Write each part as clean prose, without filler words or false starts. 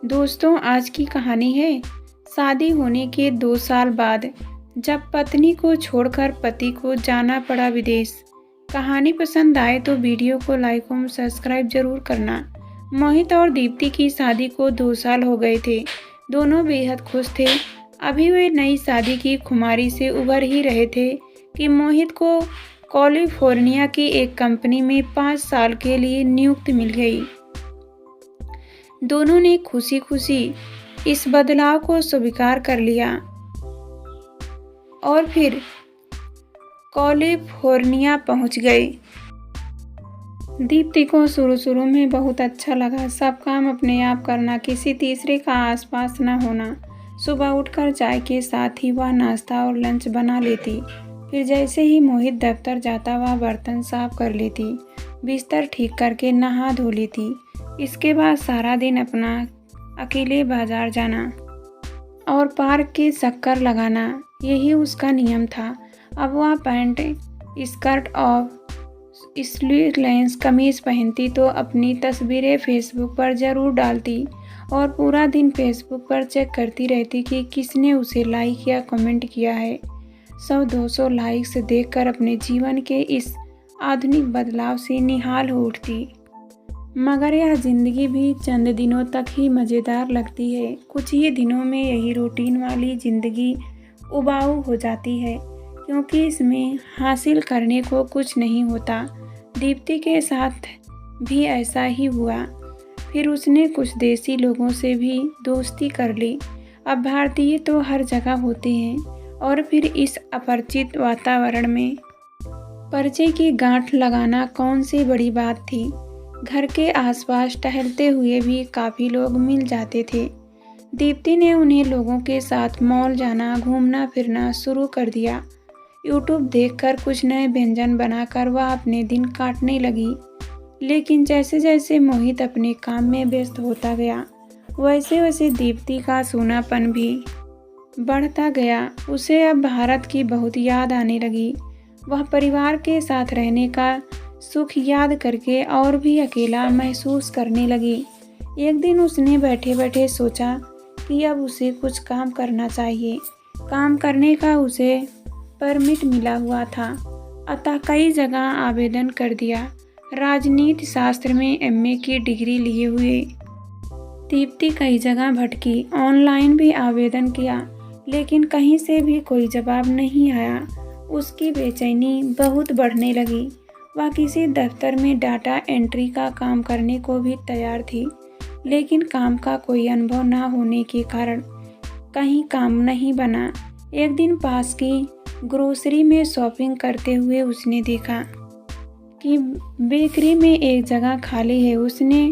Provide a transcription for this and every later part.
दोस्तों, आज की कहानी है शादी होने के 2 साल बाद जब पत्नी को छोड़कर पति को जाना पड़ा विदेश। कहानी पसंद आए तो वीडियो को लाइक और सब्सक्राइब जरूर करना। मोहित और दीप्ति की शादी को 2 साल हो गए थे। दोनों बेहद खुश थे। अभी वे नई शादी की खुमारी से उभर ही रहे थे कि मोहित को कैलिफोर्निया की एक कंपनी में 5 साल के लिए नियुक्ति मिल गई। दोनों ने खुशी खुशी इस बदलाव को स्वीकार कर लिया और फिर कैलिफोर्निया पहुंच गए। दीप्ति को शुरू में बहुत अच्छा लगा। सब काम अपने आप करना, किसी तीसरे का आसपास न होना। सुबह उठकर चाय के साथ ही वह नाश्ता और लंच बना लेती। फिर जैसे ही मोहित दफ्तर जाता वह बर्तन साफ कर लेती, बिस्तर ठीक करके नहा धो लेती। इसके बाद सारा दिन अपना अकेले बाजार जाना और पार्क के चक्कर लगाना, यही उसका नियम था। अब वह पैंट, स्कर्ट और स्लीवलेस कमीज पहनती तो अपनी तस्वीरें फेसबुक पर जरूर डालती और पूरा दिन फेसबुक पर चेक करती रहती कि किसने उसे लाइक या कमेंट किया है। 100-200 लाइक्स देखकर अपने जीवन के इस आधुनिक बदलाव से निहाल हो उठती। मगर यह जिंदगी भी चंद दिनों तक ही मज़ेदार लगती है। कुछ ही दिनों में यही रूटीन वाली जिंदगी उबाऊ हो जाती है, क्योंकि इसमें हासिल करने को कुछ नहीं होता। दीप्ति के साथ भी ऐसा ही हुआ। फिर उसने कुछ देसी लोगों से भी दोस्ती कर ली। अब भारतीय तो हर जगह होते हैं और फिर इस अपरिचित वातावरण में परिचय की गांठ लगाना कौन सी बड़ी बात थी। घर के आसपास टहलते हुए भी काफ़ी लोग मिल जाते थे। दीप्ति ने उन्हें लोगों के साथ मॉल जाना, घूमना फिरना शुरू कर दिया। यूट्यूब देखकर कुछ नए व्यंजन बनाकर वह अपने दिन काटने लगी। लेकिन जैसे जैसे मोहित अपने काम में व्यस्त होता गया, वैसे वैसे दीप्ति का सूनापन भी बढ़ता गया। उसे अब भारत की बहुत याद आने लगी। वह परिवार के साथ रहने का सुख याद करके और भी अकेला महसूस करने लगी। एक दिन उसने बैठे बैठे सोचा कि अब उसे कुछ काम करना चाहिए। काम करने का उसे परमिट मिला हुआ था, अतः कई जगह आवेदन कर दिया। राजनीति शास्त्र में एमए की डिग्री लिए हुए दीप्ति कई जगह भटकी, ऑनलाइन भी आवेदन किया, लेकिन कहीं से भी कोई जवाब नहीं आया। उसकी बेचैनी बहुत बढ़ने लगी। वह किसी दफ्तर में डाटा एंट्री का काम करने को भी तैयार थी, लेकिन काम का कोई अनुभव न होने के कारण कहीं काम नहीं बना। एक दिन पास की ग्रोसरी में शॉपिंग करते हुए उसने देखा कि बेकरी में एक जगह खाली है। उसने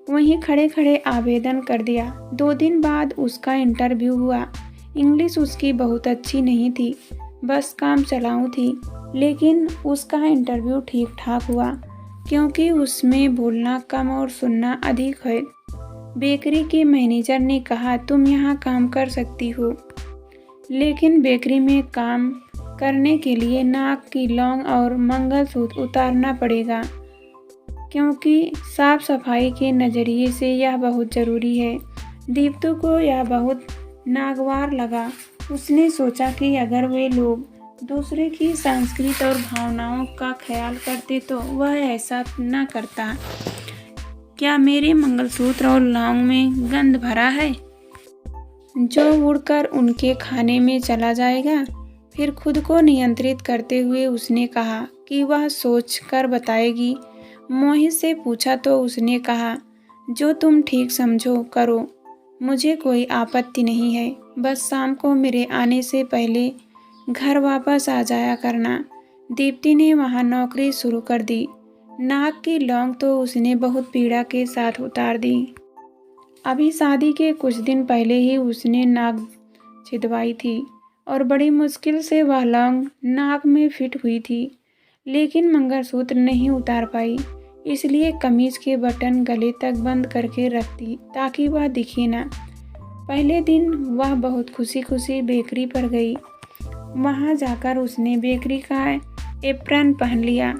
वहीं खड़े खड़े आवेदन कर दिया। 2 दिन बाद उसका इंटरव्यू हुआ। इंग्लिश उसकी बहुत अच्छी नहीं थी, बस काम चलाऊ थी, लेकिन उसका इंटरव्यू ठीक ठाक हुआ, क्योंकि उसमें बोलना कम और सुनना अधिक है। बेकरी के मैनेजर ने कहा, तुम यहाँ काम कर सकती हो, लेकिन बेकरी में काम करने के लिए नाक की लौंग और मंगलसूत्र उतारना पड़ेगा, क्योंकि साफ सफाई के नज़रिए से यह बहुत ज़रूरी है। दीप्ति को यह बहुत नागवार लगा। उसने सोचा कि अगर वे लोग दूसरे की संस्कृति और भावनाओं का ख्याल करते तो वह ऐसा न करता। क्या मेरे मंगलसूत्र और लौंग में गंध भरा है जो उड़कर उनके खाने में चला जाएगा? फिर खुद को नियंत्रित करते हुए उसने कहा कि वह सोच कर बताएगी। मोहित से पूछा तो उसने कहा, जो तुम ठीक समझो करो, मुझे कोई आपत्ति नहीं है। बस शाम को मेरे आने से पहले घर वापस आ जाया करना। दीप्ति ने वहाँ नौकरी शुरू कर दी। नाक की लौंग तो उसने बहुत पीड़ा के साथ उतार दी। अभी शादी के कुछ दिन पहले ही उसने नाक छिदवाई थी और बड़ी मुश्किल से वह लौंग नाक में फिट हुई थी, लेकिन मंगलसूत्र नहीं उतार पाई। इसलिए कमीज के बटन गले तक बंद करके रखती ताकि वह दिखे ना। पहले दिन वह बहुत खुशी खुशी बेकरी पर गई। वहां जाकर उसने बेकरी का एप्रन पहन लिया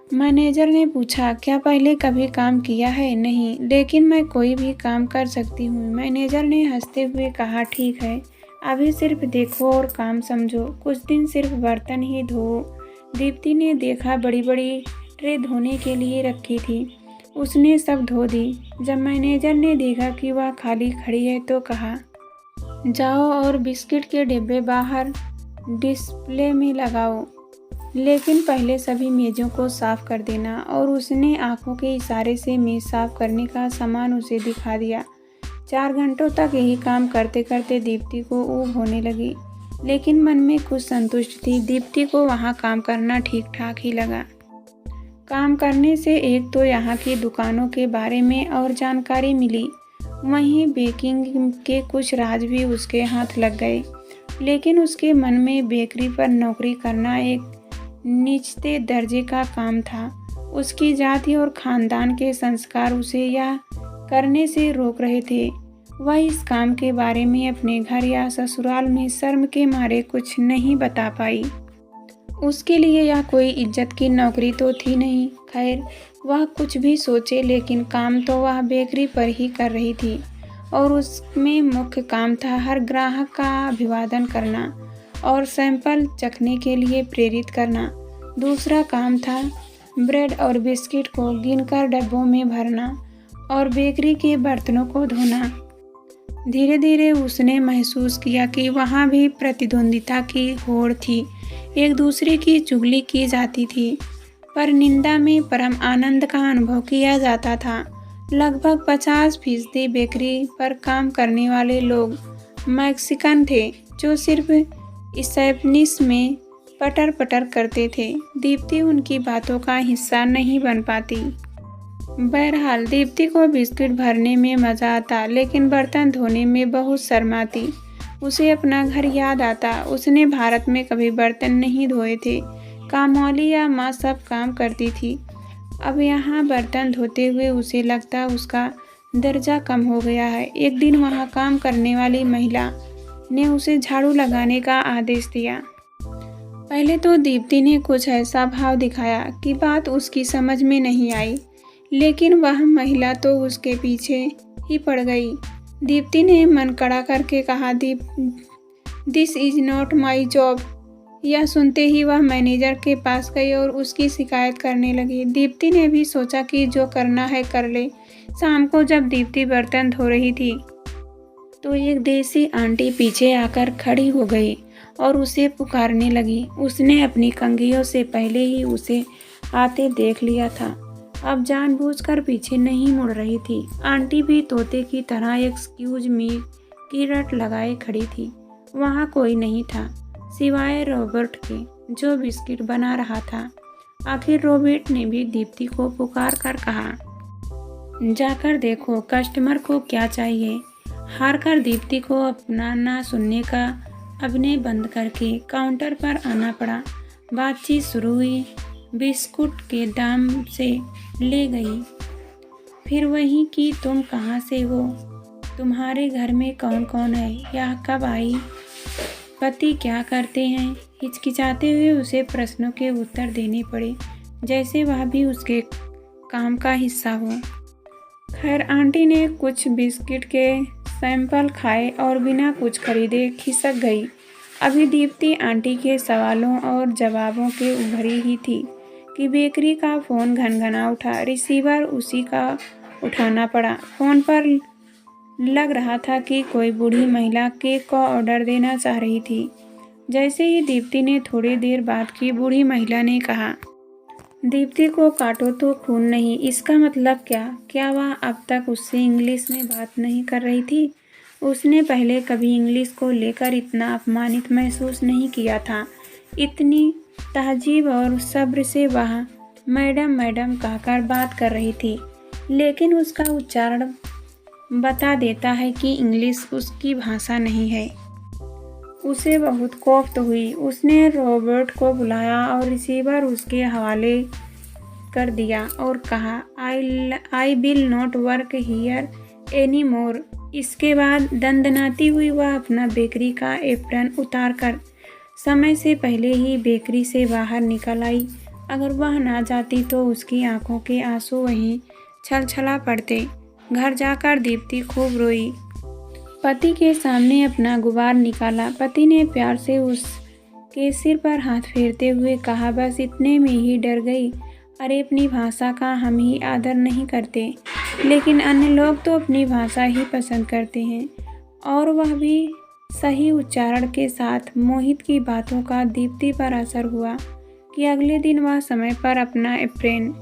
मैनेजर ने पूछा, क्या पहले कभी काम किया है? नहीं, लेकिन मैं कोई भी काम कर सकती हूँ। मैनेजर ने हंसते हुए कहा, ठीक है, अभी सिर्फ देखो और काम समझो, कुछ दिन सिर्फ बर्तन ही धो। दीप्ति ने देखा बड़ी बड़ी ट्रे धोने के लिए रखी थी। उसने सब धो दी। जब मैनेजर ने देखा कि वह खाली खड़ी है तो कहा, जाओ और बिस्किट के डिब्बे बाहर डिस्प्ले में लगाओ, लेकिन पहले सभी मेज़ों को साफ कर देना। और उसने आंखों के इशारे से मेज़ साफ करने का सामान उसे दिखा दिया। 4 घंटों तक यही काम करते करते दीप्ति को ऊब होने लगी, लेकिन मन में कुछ संतुष्टि थी। दीप्ति को वहाँ काम करना ठीक ठाक ही लगा। काम करने से एक तो यहाँ की दुकानों के बारे में और जानकारी मिली, वहीं बेकिंग के कुछ राज भी उसके हाथ लग गए। लेकिन उसके मन में बेकरी पर नौकरी करना एक निचले दर्जे का काम था। उसकी जाति और खानदान के संस्कार उसे यह करने से रोक रहे थे। वह इस काम के बारे में अपने घर या ससुराल में शर्म के मारे कुछ नहीं बता पाई। उसके लिए यह कोई इज्जत की नौकरी तो थी नहीं। खैर, वह कुछ भी सोचे, लेकिन काम तो वह बेकरी पर ही कर रही थी, और उसमें मुख्य काम था हर ग्राहक का अभिवादन करना और सैंपल चखने के लिए प्रेरित करना। दूसरा काम था ब्रेड और बिस्किट को गिनकर डब्बों में भरना और बेकरी के बर्तनों को धोना। धीरे धीरे उसने महसूस किया कि वहाँ भी प्रतिद्वंदिता की होड़ थी। एक दूसरे की चुगली की जाती थी, पर निंदा में परम आनंद का अनुभव किया जाता था। लगभग 50% बेकरी पर काम करने वाले लोग मैक्सिकन थे, जो सिर्फ स्पैनिश में पटर पटर करते थे। दीप्ति उनकी बातों का हिस्सा नहीं बन पाती। बहरहाल, दीप्ति को बिस्किट भरने में मज़ा आता, लेकिन बर्तन धोने में बहुत शर्माती। उसे अपना घर याद आता। उसने भारत में कभी बर्तन नहीं धोए थे। कामवाली या माँ सब काम करती थी। अब यहाँ बर्तन धोते हुए उसे लगता उसका दर्जा कम हो गया है। एक दिन वहाँ काम करने वाली महिला ने उसे झाड़ू लगाने का आदेश दिया। पहले तो दीप्ति ने कुछ ऐसा भाव दिखाया कि बात उसकी समझ में नहीं आई, लेकिन वह महिला तो उसके पीछे ही पड़ गई। दीप्ति ने मन कड़ा करके कहा, this is not my job. यह सुनते ही वह मैनेजर के पास गई और उसकी शिकायत करने लगी। दीप्ति ने भी सोचा कि जो करना है कर ले। शाम को जब दीप्ति बर्तन धो रही थी तो एक देसी आंटी पीछे आकर खड़ी हो गई और उसे पुकारने लगी। उसने अपनी कंघियों से पहले ही उसे आते देख लिया था। अब जानबूझकर पीछे नहीं मुड़ रही थी। आंटी भी तोते की तरह एक्सक्यूज मी की रट लगाए खड़ी थी। वहाँ कोई नहीं था सिवाय रॉबर्ट के, जो बिस्किट बना रहा था। आखिर रॉबर्ट ने भी दीप्ति को पुकार कर कहा, जाकर देखो कस्टमर को क्या चाहिए। हार कर दीप्ति को अपना ना सुनने का अभिनय बंद करके काउंटर पर आना पड़ा। बातचीत शुरू हुई। बिस्कुट के दाम से ले गई, फिर वही कि तुम कहाँ से हो, तुम्हारे घर में कौन कौन है, यह कब आई, पति क्या करते हैं। हिचकिचाते हुए उसे प्रश्नों के उत्तर देने पड़े, जैसे वह भी उसके काम का हिस्सा हो। खैर, आंटी ने कुछ बिस्किट के सैंपल खाए और बिना कुछ खरीदे खिसक गई। अभी दीप्ति आंटी के सवालों और जवाबों के उभरी ही थी कि बेकरी का फ़ोन घनघना उठा। रिसीवर उसी का उठाना पड़ा। फ़ोन पर लग रहा था कि कोई बूढ़ी महिला केक का ऑर्डर देना चाह रही थी। जैसे ही दीप्ति ने थोड़ी देर बात की, बूढ़ी महिला ने कहा, दीप्ति को काटो तो खून नहीं, इसका मतलब क्या? क्या वह अब तक उससे इंग्लिश में बात नहीं कर रही थी? उसने पहले कभी इंग्लिश को लेकर इतना अपमानित महसूस नहीं किया था। इतनी तहजीब और सब्र से वह मैडम मैडम कहकर बात कर रही थी, लेकिन उसका उच्चारण बता देता है कि इंग्लिश उसकी भाषा नहीं है। उसे बहुत कोफ्त हुई। उसने रॉबर्ट को बुलाया और रिसीवर उसके हवाले कर दिया और कहा, I will not work here any more. इसके बाद दंदनाती हुई वह अपना बेकरी का एप्रन उतार कर समय से पहले ही बेकरी से बाहर निकल आई अगर वह ना जाती तो उसकी आंखों के आंसू वहीं छलछला पड़ते। घर जाकर दीप्ति खूब रोई। पति के सामने अपना गुबार निकाला। पति ने प्यार से उसके सिर पर हाथ फेरते हुए कहा, बस इतने में ही डर गई। अरे अपनी भाषा का हम ही आदर नहीं करते, लेकिन अन्य लोग तो अपनी भाषा ही पसंद करते हैं। और वह भी सही उच्चारण के साथ। मोहित की बातों का दीप्ति पर असर हुआ कि अगले दिन वह समय पर अपना एप्रेन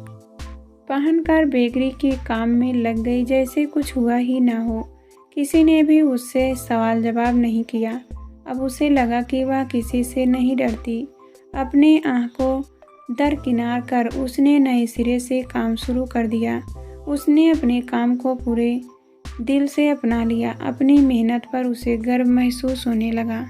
पहनकर बेकरी के काम में लग गई, जैसे कुछ हुआ ही ना हो। किसी ने भी उससे सवाल जवाब नहीं किया। अब उसे लगा कि वह किसी से नहीं डरती। अपने आँख को दरकिनार कर उसने नए सिरे से काम शुरू कर दिया। उसने अपने काम को पूरे दिल से अपना लिया। अपनी मेहनत पर उसे गर्व महसूस होने लगा।